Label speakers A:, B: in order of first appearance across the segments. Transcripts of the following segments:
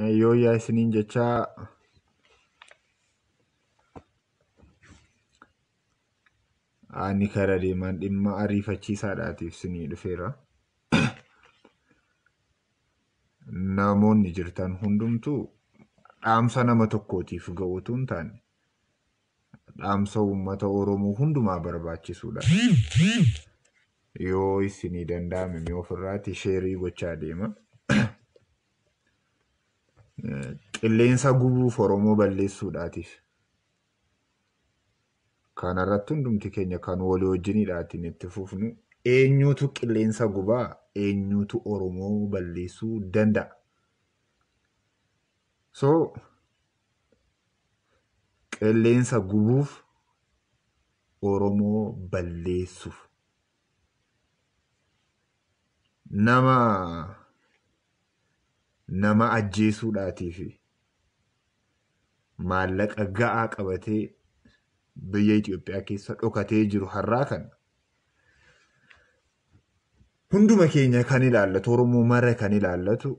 A: yoo yaa isiniin jechaa ani kara deeman dhimma ariifachiisaadhaatiif isinii dhufeera. Namoonni jirtan hundumtuu dhaamsa nama tokkootiif ga'uutu hin taane dhaamsa uummata Oromoo hundumaa barbaachisuudha. Yoo isinii danda'ame mee ofirraati sheerii gochaa deema. Qilleensa gubuuf Oromoo balleessuudhaatiif. Kanarratti hundumti keenya kan walii wajjiniidhaatiin itti fufnu eenyutu qilleensa gubaa eenyutu Oromoo balleessuu danda'a. So qilleensa gubuuf Oromoo balleessuuf nama ajjeesuudhaatiif maallaqa ga'aa qabatee biyya Itoophiyaa keessa dhokatee jiru har'aa kana hunduma keenya kan ilaallatu Oromoo mara kan ilaallatu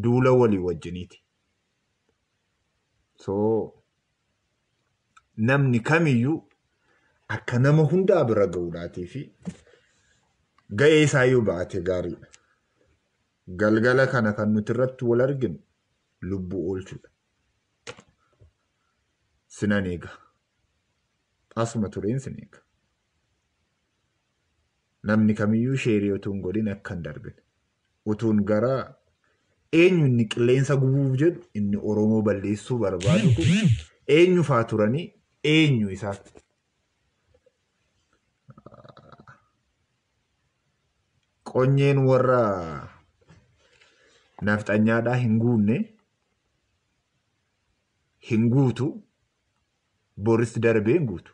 A: duula walii wajjiniiti. So namni kamiyyuu akka nama hundaa bira ga'uudhaatii fi ga'ee isaa yoo baate gaariidha. Galgala kana kan nuti irratti wal arginu lubbuu oolchuudha. Sinan eega. Asuma tureen sin eega. Namni kamiyyuu sheerii utuu hin godhin akka hin darbine. Utuun gara eenyu inni qilleensa gubuuf jedhu inni Oromoo balleessuu barbaadu kun eenyu faa turanii eenyu isaa. Qonyeen warra nafxanyaadhaa hin guutu boris darbee hin guutu.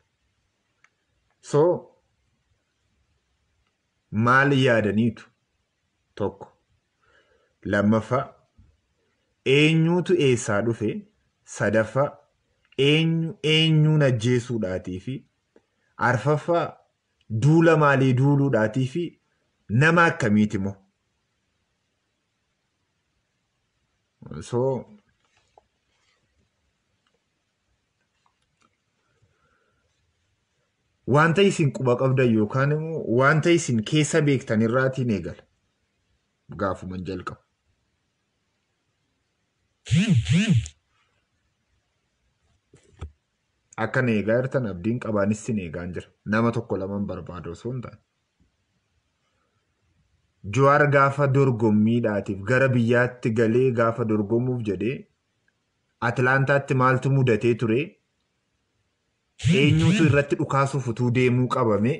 A: So maal yaadaniitu tokko lammaffaa eenyuutu eessaa dhufe sadaffaa eenyuun ajjeesuudhaatii fi arfaffaa duula maalii duuluudhaatii fi nama akkamiiti moo. So wanta isin quba qabdan yookaan immoo wanta isin keessa beektan irraatiin eegala. Gaafuman jalqaba. Akka eegaa jirtan abdiin qabaanis sin eegaan jira. Nama tokko laman barbaadu osoo hin taane. Jawaar gaafa dorgommiidhaatiif gara biyyaatti galee gaafa dorgomuuf jedhee Atilaantaatti maaltu mudatee ture? Eenyuutu irratti dhukaasuuf utuu deemuu qabame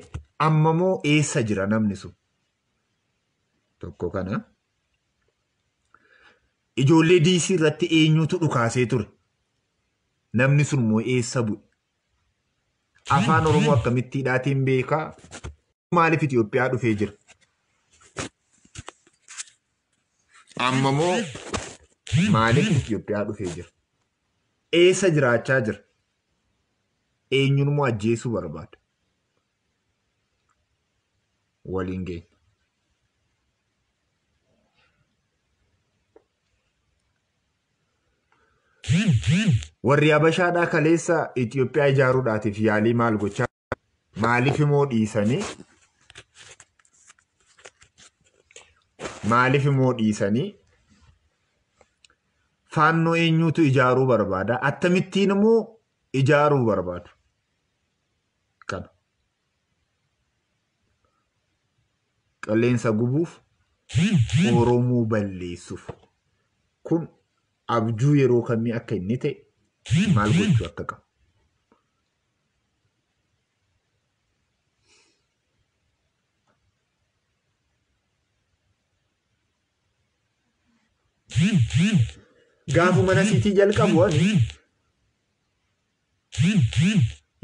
A: amma moo eessa jira namni sun? Tokko kana. Ijoollee diisii irratti eenyuutu dhukaasee ture? Namni sun moo eessa bu'e? Afaan Oromoo akkamittiidhaatiin beekaa? Maaliif Itoophiyaa dhufee jira? Amma moo maaliif Itoophiyaa dhufee jira? Eessa jiraachaa jira? Eenyuun moo ajjeesuu barbaada? Waliin geenya. Warri Habashaadhaa kaleessa Itoophiyaa ijaaruudhaatiif yaalii maal gochaa? Maaliif immoo dhiisanii faannoo eenyuutu ijaaruu barbaada? Akkamittiin immoo ijaaruu barbaadu? Kana. Qilleensa gubuuf Oromoo balleessuuf. Kun abjuu yeroo kamii akka inni ta'e maal gochuu akka qabu? Gaafu mana siitii jalqabu ani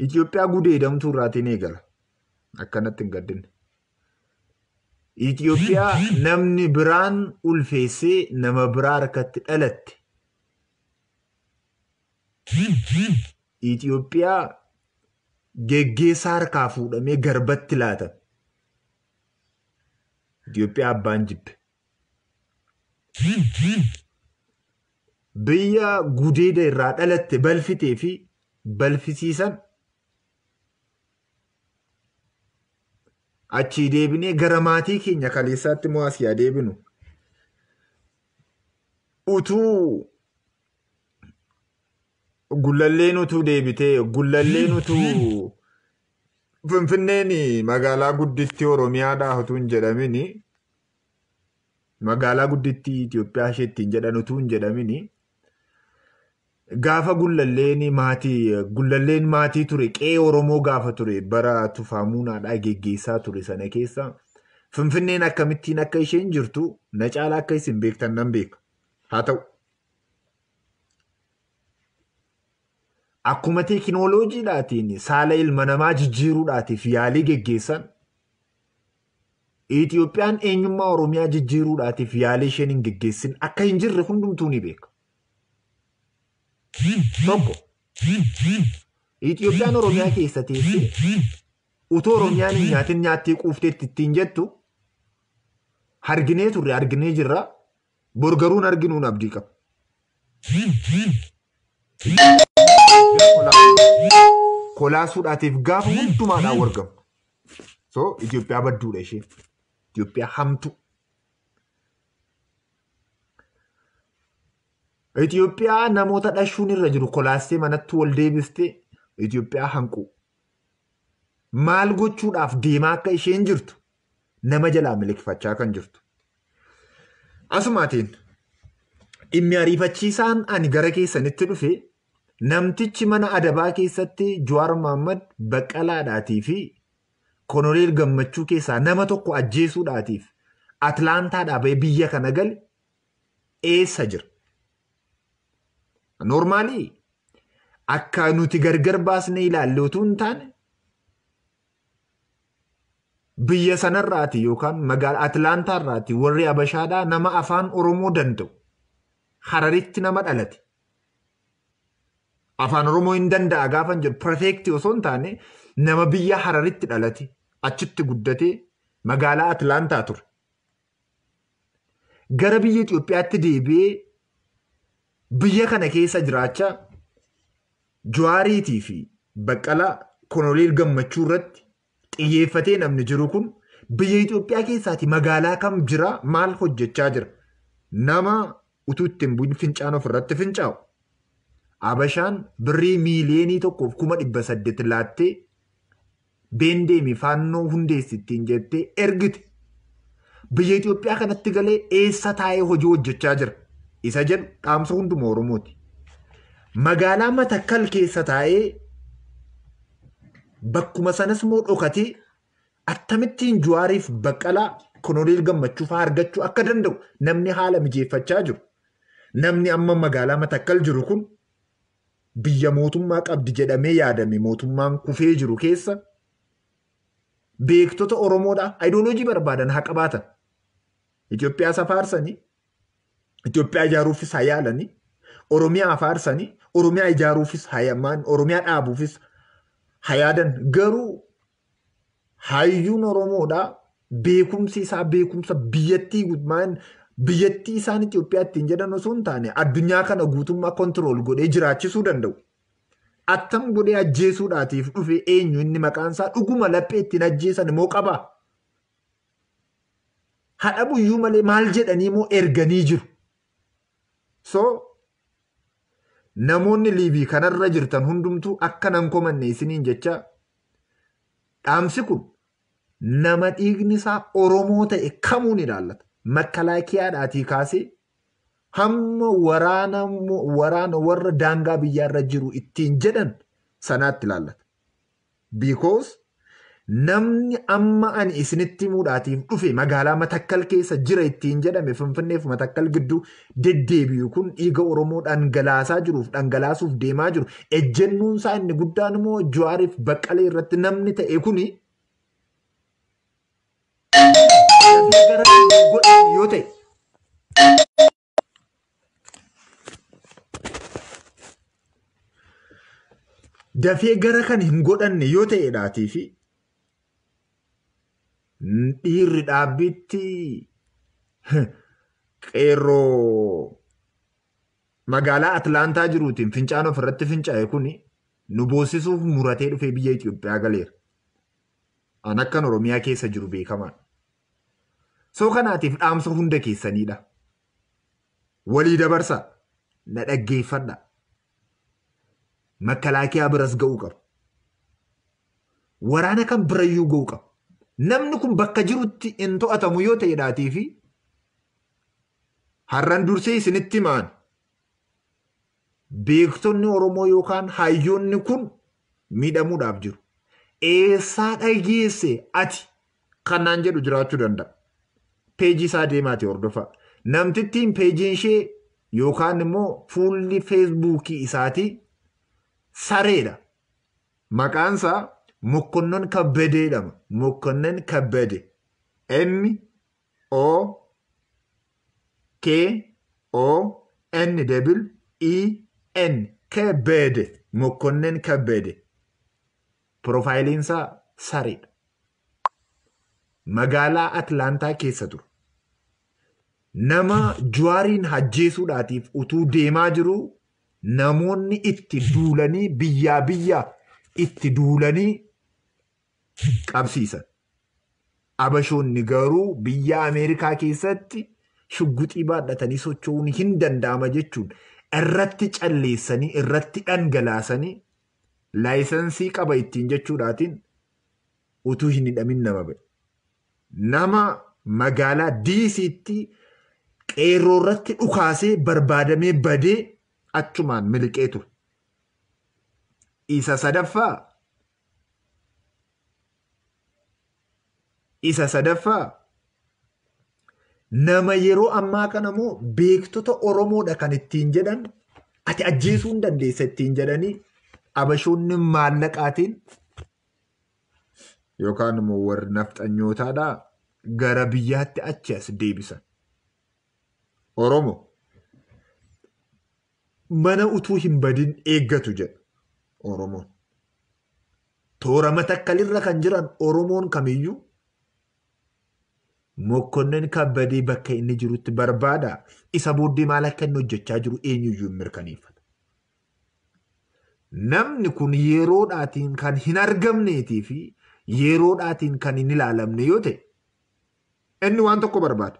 A: Itoophiyaa gudeedamtuu irraatiin eegala. Akkanatti hin gaddinne. Itoophiyaa namni biraan ulfeessee nama biraa harkatti dhalatte. Itoophiyaa geggeessaa harkaa fuudhamee garbatti laatame. Itoophiyaa abbaan jibbe. biyya gudeeda irraa dhalatte balfitee fi balfisiisan achii deebinee gara maatii keenya kaleessaatti moo asii adeebinu utuu gullalleen utuu deebitee gullalleen utuu Finfinneen magaalaa guddittii Oromiyaadhaa utuu hin jedhamini magaalaa guddittii Itoophiyaa ishee ittiin jedhan utuu hin jedhamini gaafa gullalleen maatii ture qe'ee Oromoo gaafa ture bara tufaamuunaadhaa geggeessaa ture sana keessa Finfinneen akkamittiin akka isheen jirtu na caalaa akka isin beektan nan beeka. Haa ta'u akkuma teekinooloojiidhaatiin saala ilma namaa jijjiiruudhaatiif yaalii geggeessan Itoophiyaan eenyummaa Oromiyaa jijjiiruudhaatiif yaalii isheen hin geggeessin akka hin jirre hundumtuu ni beeka. Tokko Itoophiyaan Oromiyaa keessa teessee utuu Oromiyaan hin nyaatin nyaattee quufteetti ittiin jettu harginee turre arginee jirra borgaruun arginuun abdii qaba. Kolaasuudhaatiif gaafa hundumaadhaan wargamu. So Itoophiyaa badduudha ishee. Itoophiyaa hamtu. Itoophiyaa namoota dhashuun irra jiru kolaastee manatti wal deebistee Itoophiyaa hanqu. Maal gochuudhaaf deemaa akka isheen jirtu nama jalaa miliqfachaa kan jirtu. Asumaatiin dhimmi ariifachiisaan ani gara keessanitti dhufe namtichi mana adabaa keessatti Jawaar Mohaammed Baqqalaadhaatii fi Koloneel Gammachuu keessaa nama tokko ajjeesuudhaatiif Atlaantaadhaa bahee biyya kana gale eessa jira? Normaalii akka nuti gargar baasnee ilaalle utuu hin taane biyya sanarraati yookaan magaalaa Atlaantaarraati warri Abashaadhaa nama afaan Oromoo danda'u Hararitti nama dhalate. Afaan Oromoo hin danda'a gaafa jiru perfeektii osoo hin taane nama biyya Hararitti dhalate achitti guddatee magaalaa Atlaantaa ture. Gara biyya Itoophiyaatti deebi'ee biyya kana keessa jiraachaa Jawaariitii fi Baqqalaa Koloneel Gammachuu irratti xiyyeeffatee namni jiru kun biyya Itoophiyaa keessaati magaalaa kam jira maal hojjechaa jira nama utuu ittiin bu'in fincaan ofirratti fincaa'u. Abashaan birrii miiliyoonii 1,800 laattee beendeemi faannoo hundeessittiin jettee ergite. Biyya Itoophiyaa kanatti galee eessa taa'ee hojii hojjechaa jira? Isa jedhu dhaamsa hunduma Oromooti. Magaalaa Matakkal keessa taa'ee bakkuma sanas moo dhokatee akkamittiin Jawaariif Baqqalaa Koloneel Gammachuu fa'aa argachuu akka danda'u namni haala mijeeffachaa jiru. Namni amma magaalaa Matakkal jiru kun biyya mootummaa qabdi jedhamee yaadame mootummaan kufee jiru keessa beektota Oromoodhaa ayidooloojii barbaadan haa qabaatan. Itoophiyaa safaarsanii, Itoophiyaa ijaaruufis haa yaalanii, Oromiyaa afaarsanii, Oromiyaa ijaaruufis Oromiyaa dhaabuufis haa yaadan. Garuu hayyuun Oromoodhaa beekumsi isaa beekumsa biyyattii gudmaan biyyattii isaan Itoophiyaa ittiin jedhan osoo hin taane addunyaa kana guutummaa kontirool godhee jiraachisuu danda'u. Attam godhee ajjeesuudhaatiif dhufe eenyu inni maqaan isaa dhuguma laphee ittiin ajjeesan immoo qaba. Hadha buyyuu malee maal jedhanii immoo erganii jiru. So namoonni liibii kanarra jirtan hundumtuu akka nan komanne isiniin jecha dhaamsi kun nama dhiigni isaa Oromoo ta'e kamuun ilaallata. Makkalaakiyaadhaatii kaasee hamma waraana warra daangaa biyyaarra jiru ittiin jedhan sanaatti ilaallata. Because namni amma ani isinitti himuudhaatiif dhufe magaalaa Matakkal keessa jira ittiin jedhame Finfinneef Matakkal gidduu deddeebi'u kun dhiiga Oromoo dhangalaasuuf deemaa jiru. Ejjennuun isaa inni guddaan immoo Jawaariif Baqqalee irratti namni ta'e kuni yoo ta'e dafee gara kan hin godhanne yoo ta'edhaatii fi dhiirri dhaabbitti qeerroo magaalaa Atlaantaa jiruutiin fincaan ofirratti fincaa'e kuni nu boosisuuf muratee dhufee biyya Itoophiyaa galeera. An akkan Oromiyaa keessa jiru beekamaadha. Soo kanaatiif dhaamsa hunda keessaniidha. Walii dabarsaa. Na dhaggeeffadha. Makalaakiyaa biras ga'uu qaba. Waraana kan birayyuu ga'uu qaba. Namni kun bakka jirutti hin to'atamu yoo ta'edhaatii fi har'an dursee isinitti himaan beektonni Oromoo yookaan hayyoonni kun miidhamuudhaaf jiru. Eessaa dhageesse ati kanaan jedhu jiraachuu danda'a. Peejii isaa deemaati hordofaa. Namtittiin peejiin ishee yookaan immoo fuulli feesbuukii isaatii sareedha. Maqaan isaa Mokkonnon Kabbadee jedhama. Mokkonnon Kabbade. M-O-K-O-N-E-N Kabbade. Mokkonnon Kabbade. Profaayiliin isaa sareedha. Magaalaa Atlaantaa keessa ture. Nama Jawaariin ajjeesuudhaatiif utuu deemaa jiru namoonni itti duulanii biyyaa itti duulanii qabsiisan. Abashoonni garuu biyya Ameerikaa keessatti shugguxii baadhatanii socho'uun hin danda'ama jechuun irratti calleessanii irratti dhangalaasanii laayisensii qaba ittiin jechuudhaatiin utuu hin hidhamin nama ba'e. Nama magaalaa DC'tti qeerroo irratti dhukaasee barbaadamee badee achumaan miliqee ture. Isa sadaffaa nama yeroo ammaa kana immoo beektota Oromoodha kan ittiin jedhan ati ajjeesuu hin dandeessa ittiin jedhanii abashoonni maallaqaatiin yookaan immoo warri nafxanyootaadhaa gara biyyaatti achi as deebisan. Oromo mana utuu hin badin eeggatu jedha Oromoon. Toora matakkalirra kan jiran Oromoon kamiyyuu Mokkonnon Kabbadee bakka inni jirutti barbaada. Isa booddee maal akka inni hojjechaa jiru eenyuyyuu hin mirkaneeffatu. Namni kun yeroodhaatiin kan hin argamneetii fi yeroodhaatiin kan hin ilaalamne yoo ta'e inni waan tokko barbaada.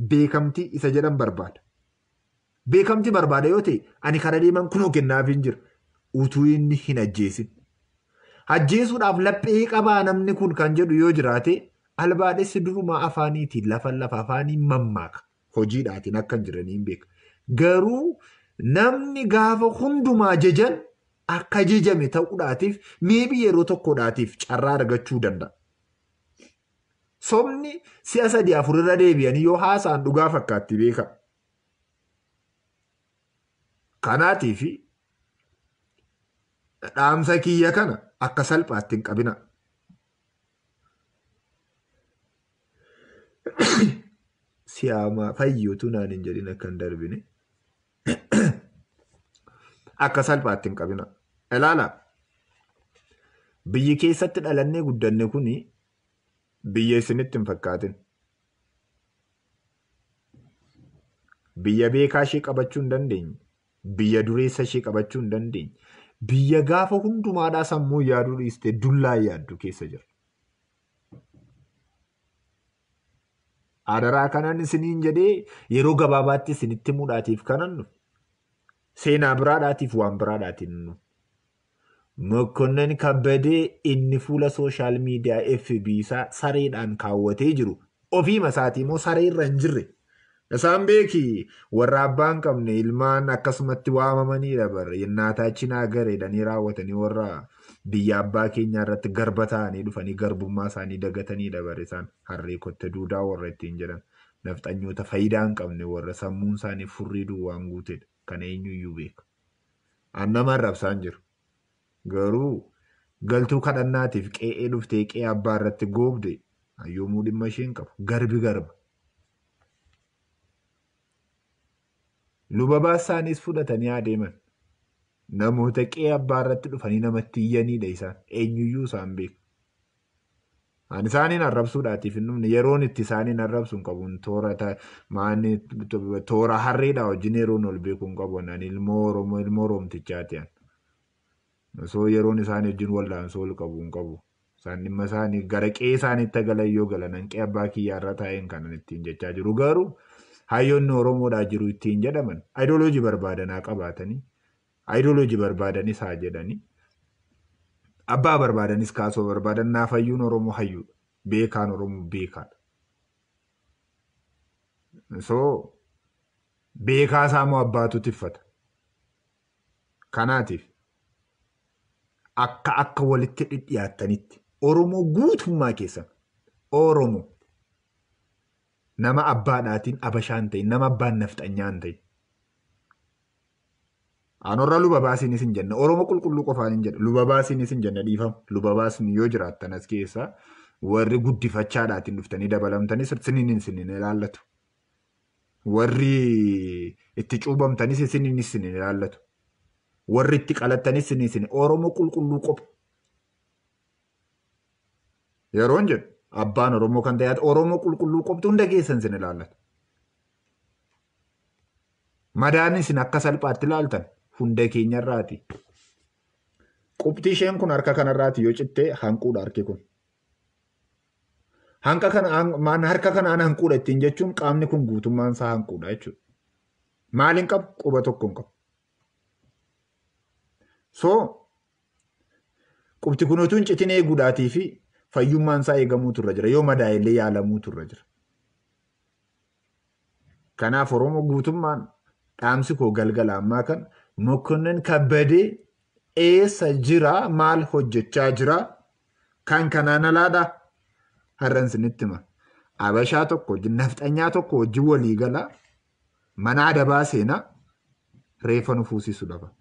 A: Beekamtii isa jedhan barbaada. Beekamtii barbaada yoo ta'e ani kara deeman kunoo kennaaf hin jira. Utuu inni hin ajjeesin. Ajjeesuudhaaf laphee qabaa namni kun kan jedhu yoo jiraate albaadhessi durumaa afaaniitiin lafa afaanii mammaaka. Hojiidhaatiin akka hin jiraniin beeka. Garuu namni gaafa hundumaa jajan akka jajame ta'uudhaatiif meebii yeroo tokkodhaatiif carraa argachuu danda'a. Somni si'a 3-4 irra deebi'anii yoo haasaan dhugaa fakkaatti beeka. Kanaatiif dhaamsa kiyya kana akka salphaatti hin qabina. Siyaama fayyootu naan hin jedhin akka hin darbine. Akka salphaatti hin qabina. Ilaala. Biyyi keessatti dhalannee guddanne kuni biyya isinitti hin fakkaatin. Biyya beekaa ishee qabachuu hin dandeenye. Biyya dureessa ishee qabachuu hin dandeenye. Biyya gaafa hundumaadhaa sammuu yaaduu dhiistee dullaa yaaddu keessa jira. Adaraa kanan isiniin jedhee yeroo gabaabaatti isinitti muudhaatiif kanan seenaa biraadhaatiif waan biraadhaatiin nu. Mokkonnon Kabbadee inni fuula sooshaal miidiyaa FB isaa sareedhaan kaawwatee jiru. Ofii masaatii immoo sareerra hin jirre. Isaan beeki warra abbaan qabne ilmaan akkasumatti waamamanii dabarre yennaataachinaa gareedhanii raawwatanii warra biyya abbaa keenyaa irratti garba ta'anii dhufanii garbummaa isaanii dagatanii dabarre isaan harree kotte duudaa warra ittiin jedhan nafxanyoota faayidaa hin qabne warra sammuun isaanii furrii duwwaan guutedha. Kana eenyuyyuu beeka. Annamaan rabsaan jiru. Garuu galtuu kadhannaatiif qe'ee dhuftee qe'ee abbaa irratti goobde hayyoomuu dhimma isheen qabu. Garbi garba. Luba baasaanis fudhatanii adeeman. Namoota qe'ee abbaa irratti dhufanii namatti iyyanidha isaan. Eenyuyyuu isaan beeku. Ani isaaniin arrabsuudhaatiif inni yeroon itti isaaniin arrabsu hin qabu. Toora harreedhaa wajjin yeroon ol beeku hin qabu. Ani ilmoo Oromoo ilmoo Oromtichaati. Osoo yeroon isaanii wajjin wallaansoo ol qabu hin qabu. Isaan dhimma isaanii gara qe'ee isaaniitti galan yoo galan hanqee abbaa kiyyaarra taa'een kanan ittiin jechaa jiru. Garuu hayyoonni Oromoodhaa jiru ittiin jedhaman ayidooloojii barbaadanaa qabaatanii ayidooloojii barbaadanis haa jedhanii. Abbaa barbaadanis kaasoo barbaadan naaf hayyuun Oromoo hayyuudha. Beekaan Oromoo beekaadha. So beekaa isaa moo abbaatu tiffata. Kanaatiif akka walitti dhiyaattanitti Oromoo guutummaa keessan Oromoo nama abbaadhaatiin abashaan ta'e nama abbaan nafxanyaan ta'e. Anorra luba baasiinis hin jenna. Oromoo qulqulluu qofaan hin jenna. Luba baasiinis hin jenna dhiifamu. Luba baasiin yoo jiraattan as keessa warri guddifachaadhaatiin dhuftanii dabalamtanis siniin ilaallatu. Warri itti cuubamtanis siniin ilaallatu. Warri itti qalattanis siniin Oromoo qulqulluu qofa. Yeroon jedhu abbaan Oromoo kan ta'e Oromoo qulqulluu qoftu hunda keessan sin ilaallatu. Madaan isin akka salphaatti ilaaltan. Hunda keenyarraati. Qubti isheen kun harka kanarraati yoo cittee hanquudha harki kun. Harka kanaan hanquudha ittiin jechuun qaamni kun guutummaan isaa hanquudha jechuudha. Maaliin qabu? Quba tokko hin qabu. So qubti kun utuu hin citin eeguudhaatii fi fayyummaan isaa eegamuutu irra jira. Yoo madaa'ellee yaalamuutu irra jira. Kanaaf Oromoo guutummaan dhaamsi koo galgala ammaa kan Mokonnin Kabbadee eessa jira? Maal hojjechaa jira? Kan kanaan alaadha. Har'an isinitti hima. Abashaa tokko wajjin nafxanyaa tokko wajjin walii gala mana adabaa seenaa reefa nu fuusisu dhaba.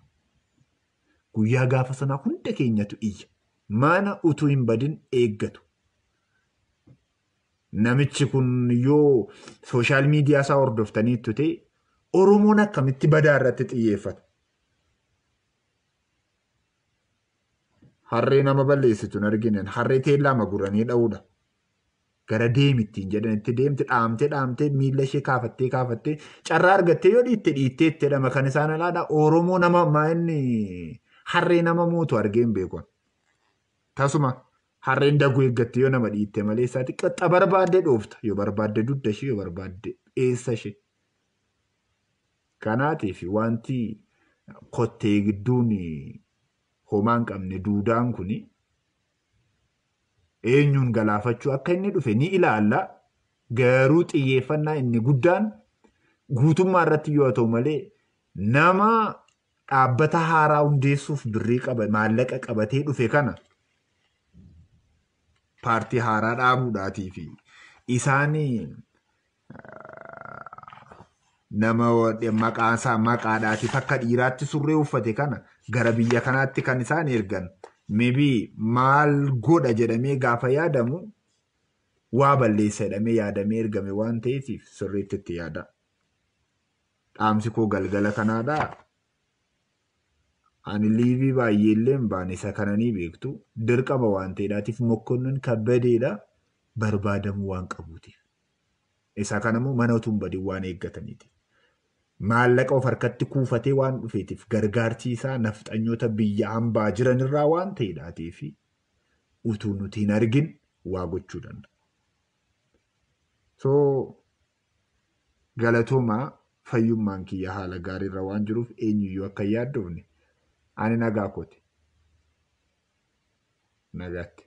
A: Guyyaa gaafa sanaa hunda keenyatu iyya. Mana utuu hin badin eeggatu. Namichi kun yoo sooshaal miidiyaa isaa hordoftaniittu ta'e Oromoon akkamitti badaa irratti xiyyeeffata. Harree nama balleessitu hin arginen harree teellaa maguranii dha'uudha. Gara deemittiin jedhanitti deemti dhaamtee miila ishee kaafattee carraa argattee yoo dhiittee jedhama kan isaan alaadha. Oromoo nama maa'inni harree nama mootu argeen beekon. Tasuma harreen daguu eeggatte yoo nama dhiitte malee isaati qaxxa barbaadde dhoofta. Yoo barbaadde dudda ishee yoo barbaadde eessa ishee. Kanaatiif wanti kottee gidduun homaan qabne duudaan kun eenyuun galaafachuu akka inni dhufe ni ilaalla. Garuu xiyyeeffannaa inni guddaan guutummaa irratti yoo ta'u malee nama dhaabbata haaraa hundeessuuf birrii maallaqa qabatee dhufe kana paartii haaraa dhaabuudhaatii fi isaanii nama maqaadhaatiif akka dhiiraatti surree uffate kana gara biyya kanaatti kan isaan ergan mibii maal godha jedhamee gaafa yaadamu waa balleessa jedhamee yaadamee ergame waan ta'eef sirriitti itti yaada. Dhaamsi koo galgala kanaadhaa. Ani liivii baay'eellee hin baane isa kananii beektu dirqama waan ta'eedhaatiif Mokonnin Kabbadeedha barbaadamuu waan qabuutiif. Isa kanammoo mana utuu hin badin waan eeggataniiti. Maallaqa of harkatti kuufatee waan dhufeetiif gargaarsi isaa nafxanyoota biyya hambaa jiranirraa waan ta'eedhaatiif utuu nuti hin argin waa gochuu danda'a. So galatoomaa fayyummaan kiyya haala gaariirra waan jiruuf eenyuyyuu akka yaaddoofne ani nagaa kooti. Nagaatti.